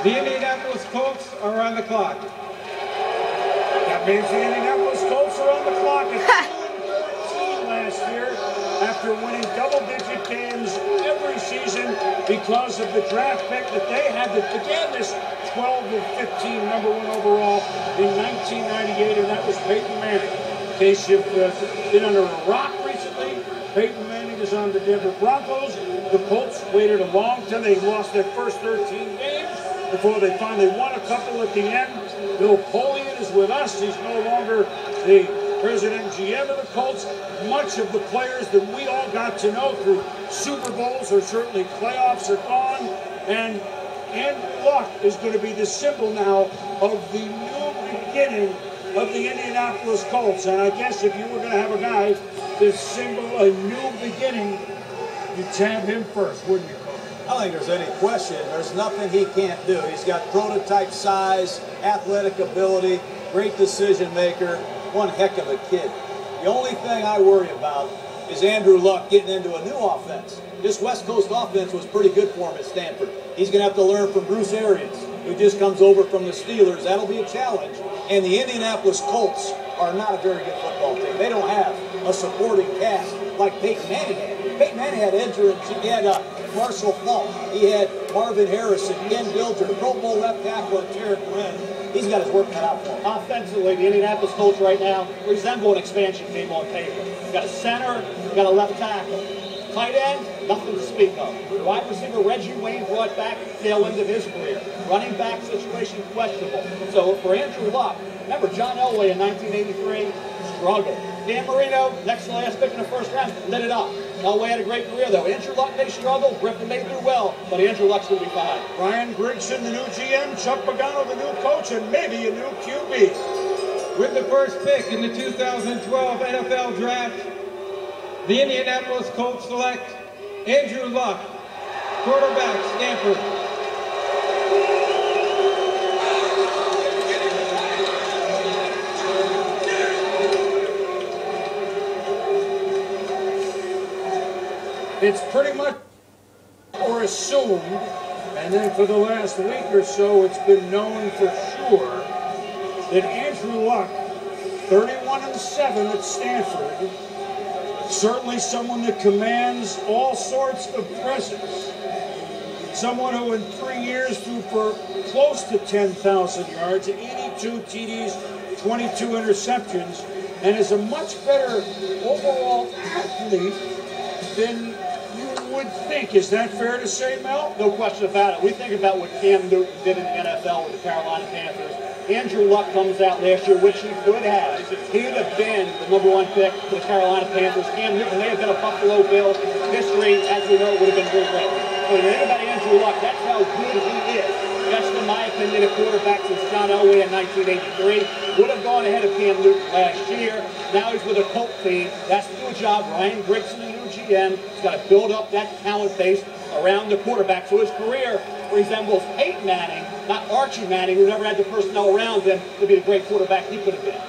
The Indianapolis Colts are on the clock. That means the Indianapolis Colts are on the clock at 2-13 last year after winning double-digit games every season because of the draft pick that they had that began this 12 of 15 number 1 overall in 1998, and that was Peyton Manning. In case you've been under a rock recently, Peyton Manning is on the Denver Broncos. The Colts waited a long time. They lost their first 13 games before they finally won a couple at the end. Bill Polian is with us. He's no longer the president and GM of the Colts. Much of the players that we all got to know through Super Bowls or certainly playoffs are gone. And Andrew Luck is going to be the symbol now of the new beginning of the Indianapolis Colts. And I guess if you were going to have a guy to symbol a new beginning, you'd tab him first, wouldn't you? I don't think there's any question. There's nothing he can't do. He's got prototype size, athletic ability, great decision maker, one heck of a kid. The only thing I worry about is Andrew Luck getting into a new offense. This West Coast offense was pretty good for him at Stanford. He's going to have to learn from Bruce Arians, who just comes over from the Steelers. That'll be a challenge. And the Indianapolis Colts are not a very good football team. They don't have a supporting cast like Peyton Manning had. Peyton Manning had he had Marshall Falk, he had Marvin Harrison, Ken Dilger, Pro Bowl left tackle, and Tarek Wren. He's got his work cut out for him. Offensively, the Indianapolis Colts right now resemble an expansion team on paper. You've got a center, you've got a left tackle. Tight end, nothing to speak of. Wide receiver Reggie Wayne brought back tail end of his career. Running back situation questionable. So for Andrew Luck, remember John Elway in 1983 struggled. Dan Marino, next to last pick in the first round, lit it up. Elway had a great career though. Andrew Luck may struggle, Griffin may do well, but Andrew Luck's going to be fine. Ryan Grigson, the new GM, Chuck Pagano, the new coach, and maybe a new QB. With the first pick in the 2012 NFL Draft, the Indianapolis Colts select Andrew Luck, quarterback, Stanford. It's pretty much or assumed, and then for the last week or so, it's been known for sure that Andrew Luck, 31-7 at Stanford, certainly someone that commands all sorts of presence. Someone who in 3 years threw for close to 10,000 yards, 82 TDs, 22 interceptions, and is a much better overall athlete than you would think. Is that fair to say, Mel? No question about it. We think about what Cam Newton did in the NFL with the Carolina Panthers. Andrew Luck comes out last year, which he could have. He would have been the #1 pick for the Carolina Panthers. Cam Newton may have been a Buffalo Bill. History, as we know, would have been rewritten. So to anybody Andrew Luck, that's how good he is. Best, in my opinion, a quarterback since John Elway in 1983. Would have gone ahead of Cam Newton last year. Now he's with a Colt team. That's the new job. Ryan Grigson, the new GM, has got to build up that talent base around the quarterback. So his career resembles Peyton Manning, not Archie Manning, who never had the personnel around him to be the great quarterback he could have been.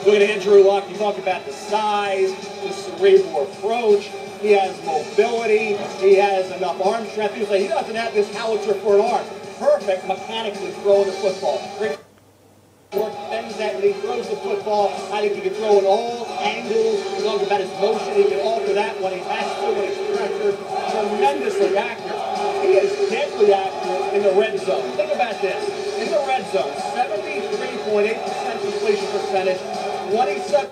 Look at Andrew Luck. You talk about the size, the cerebral approach. He has mobility. He has enough arm strength. People say he doesn't have this howitzer for an arm. Perfect mechanically throwing the football. Great work, bends that, and he throws the football. I think he can throw in all angles. You talk about his motion. He can alter that when he has to, when he's pressured. Tremendously accurate. He is deadly accurate in the red zone. Think about this. In the red zone, 73.8% completion percentage, 27.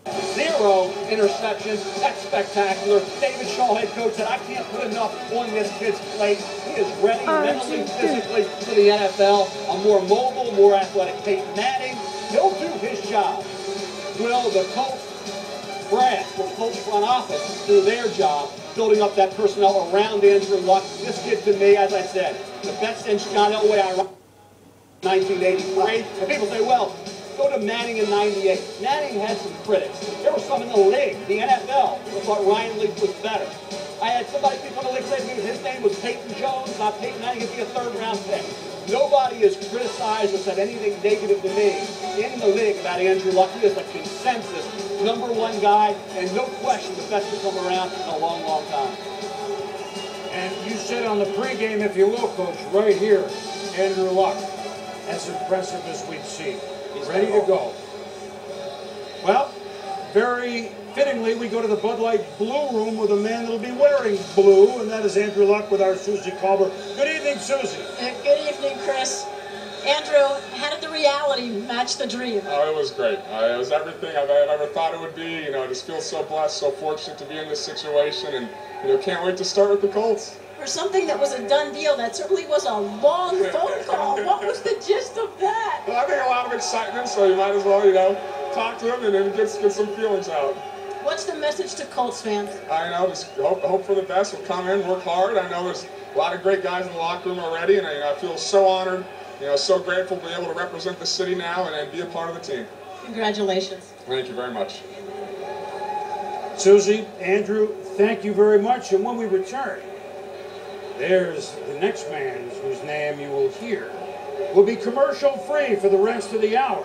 0 interceptions. That's spectacular. David Shaw, head coach, said, I can't put enough on this kid's plate. He is ready mentally, physically for the NFL. A more mobile, more athletic Peyton Manning. He'll do his job. Will the Colts brass, the Colts front office, do their job, building up that personnel around Andrew Luck. This kid, to me, as I said, the best since John Elway, 1983. And people say, well, go to Manning in 98. Manning had some critics. There were some in the league, the NFL, who thought Ryan Leaf was better. I had people in the league say to me his name was Peyton Jones, not Peyton Manning. He'd be a third-round pick. Nobody has criticized or said anything negative to me in the league about Andrew Luck. He is a consensus #1 guy, and no question the best to come around in a long, long time. And you said on the pregame, if you will, Coach, right here, Andrew Luck, as impressive as we've seen. He's ready to go. Well, very fittingly, we go to the Bud Light Blue Room with a man that'll be wearing blue, and that is Andrew Luck with our Susie Colbert. Good evening, Susie. Good evening, Chris. Andrew, how did the reality match the dream? Oh, it was great. It was everything I've ever thought it would be. You know, I just feel so blessed, so fortunate to be in this situation, and can't wait to start with the Colts. For something that was a done deal, that certainly was a long phone call. What was the gist of that? Well, I think a lot of excitement, so you might as well, talk to him and then get some feelings out. What's the message to Colts fans? I know, just hope for the best. We'll come in, work hard. I know there's a lot of great guys in the locker room already, and I feel so honored, so grateful to be able to represent the city now and be a part of the team. Congratulations. Thank you very much. Susie, Andrew, thank you very much. And when we return, there's the next man whose name you will hear. Will be commercial free for the rest of the hour,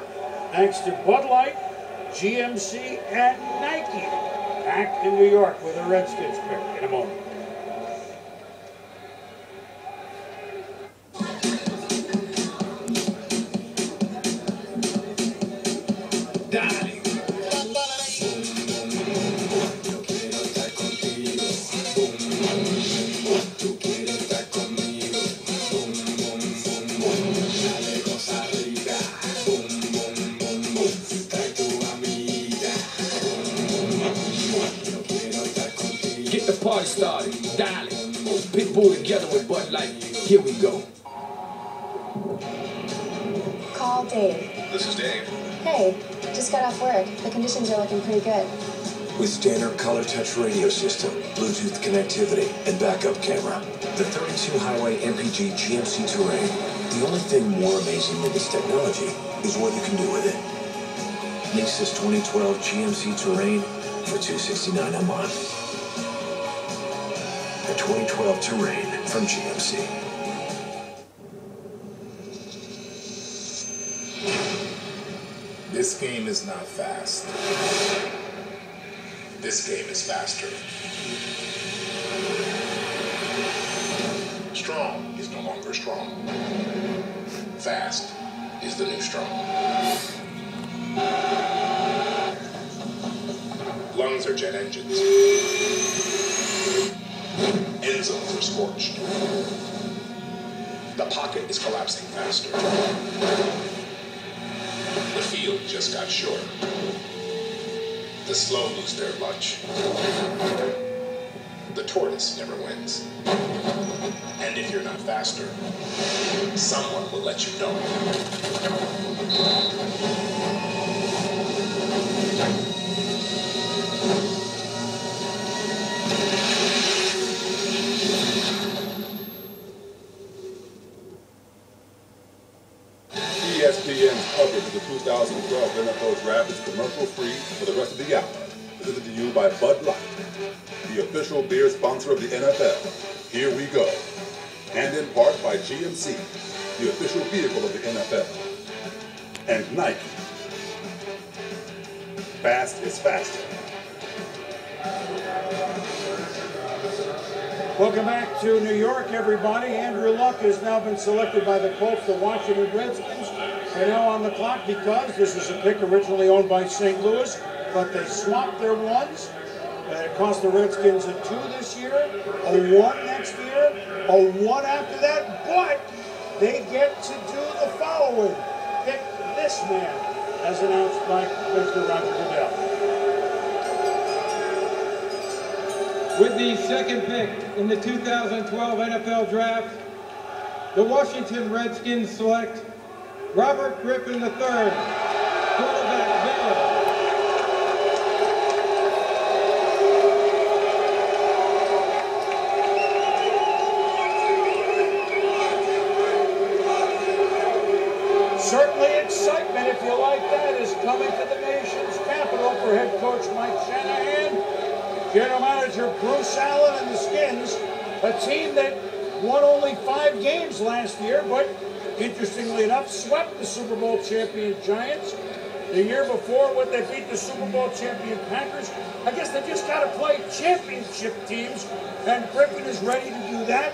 thanks to Bud Light, GMC, and Nike. Back in New York with a Redskins pick in a moment. Party started, dial it. Pitbull together with Bud Light. Here we go. Call Dave. This is Dave. Hey, just got off work. The conditions are looking pretty good. With standard color touch radio system, Bluetooth connectivity, and backup camera, the 32 highway MPG GMC Terrain. The only thing more amazing than this technology is what you can do with it. Lease this 2012 GMC Terrain for $269 a month. The 2012 Terrain from GMC. This game is not fast. This game is faster. Strong is no longer strong. Fast is the new strong. Lungs are jet engines. End zones are scorched. The pocket is collapsing faster. The field just got shorter. The slow lose their lunch. The tortoise never wins. And if you're not faster, someone will let you know. ESPN's coverage of the 2012 NFL Draft is commercial-free for the rest of the hour. Presented to you by Bud Light, the official beer sponsor of the NFL. Here we go. And in part by GMC, the official vehicle of the NFL. And Nike. Fast is faster. Welcome back to New York, everybody. Andrew Luck has now been selected by the Colts, the Washington Redskins. They're now on the clock because this was a pick originally owned by St. Louis, but they swapped their ones. It cost the Redskins a 2 this year, a 1 next year, a 1 after that, but they get to do the following. Pick this man, as announced by Mr. Roger Goodell. With the second pick in the 2012 NFL Draft, the Washington Redskins select Robert Griffin III, quarterback, Baylor. Certainly excitement, if you like that, is coming to the nation's capital for head coach Mike Shanahan, general manager Bruce Allen and the Skins, a team that won only 5 games last year, but interestingly enough, swept the Super Bowl champion Giants. The year before, when they beat the Super Bowl champion Packers, I guess they just got to play championship teams, and Griffin is ready to do that.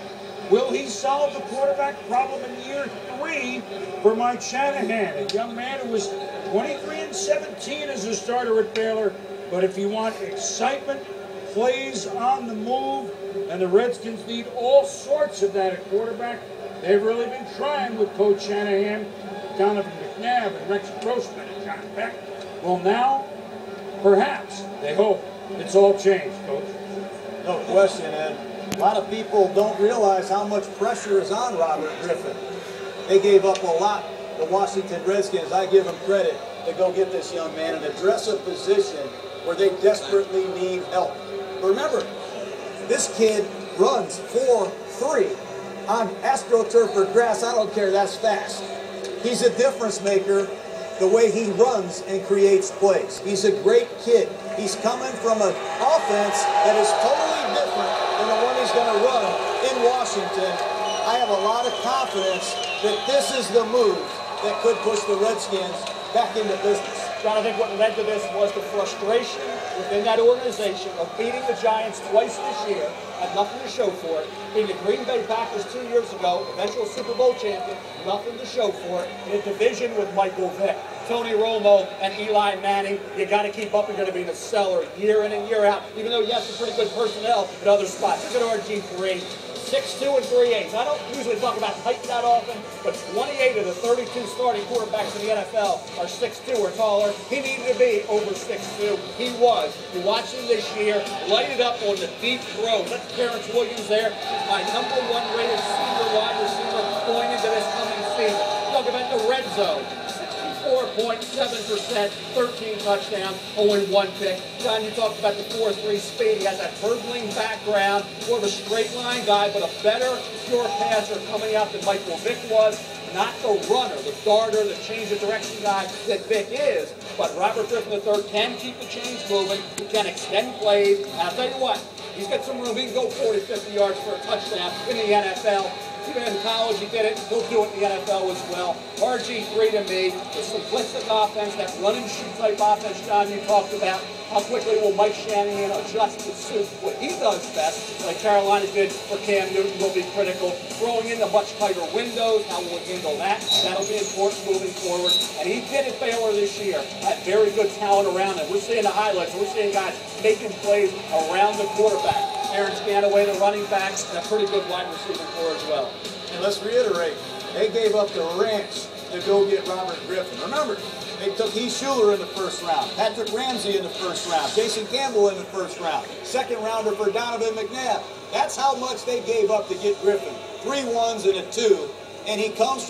Will he solve the quarterback problem in year 3 for Mike Shanahan, a young man who was 23-17 as a starter at Baylor? But if you want excitement, plays on the move, and the Redskins need all sorts of that at quarterback, they've really been trying with Coach Shanahan, Donovan McNabb, and Rex Grossman, and John Beck. Well, now, perhaps, they hope it's all changed, Coach. No question, and a lot of people don't realize how much pressure is on Robert Griffin. They gave up a lot, the Washington Redskins. I give them credit to go get this young man and address a position where they desperately need help. But remember, this kid runs 4.3 on AstroTurf or grass. I don't care, that's fast. He's a difference maker the way he runs and creates plays. He's a great kid. He's coming from an offense that is totally different than the one he's going to run in Washington. I have a lot of confidence that this is the move that could push the Redskins back into business. John, I think what led to this was the frustration within that organization of beating the Giants twice this year, had nothing to show for it, beating the Green Bay Packers 2 years ago, eventual Super Bowl champion, nothing to show for it, in a division with Michael Vick, Tony Romo, and Eli Manning. You got to keep up. You're going to be in the cellar year in and year out, even though you have some pretty good personnel at other spots. Look at RG3. 6'2" and 3/8. I don't usually talk about height that often, but 28 of the 32 starting quarterbacks in the NFL are 6'2" or taller. He needed to be over 6'2". He was. You watch him this year, lighted up on the deep throw. That's Terrence Williams there. He's my #1 rated senior wide receiver going into this coming season. Talk about the red zone. 64.7%, 13 touchdowns, 0-1 pick. John, you talked about the 4.3 speed. He has that hurdling background, more of a straight line guy, but a better pure passer coming out than Michael Vick was. Not the runner, the darter, the change of direction guy that Vick is. But Robert Griffin III can keep the chains moving. He can extend plays. And I'll tell you what, he's got some room. He can go 40, 50 yards for a touchdown in the NFL. Even in college, he did it. He'll do it in the NFL as well. RG3 to me, the simplistic offense, that run-and-shoot type offense, John, you talked about. How quickly will Mike Shanahan adjust to suit what he does best, like Carolina did for Cam Newton, will be critical. Throwing into much tighter windows, how will he handle that? That'll be important moving forward. And he did it Baylor this year. Had very good talent around him. We're seeing the highlights. We're seeing guys making plays around the quarterback. Aaron Scanaway, the running backs, and a pretty good wide receiver core as well. And let's reiterate, they gave up the ranch to go get Robert Griffin. Remember, they took Heath Schuler in the first round, Patrick Ramsey in the first round, Jason Campbell in the first round, second rounder for Donovan McNabb. That's how much they gave up to get Griffin. 3 1s and a 2, and he comes from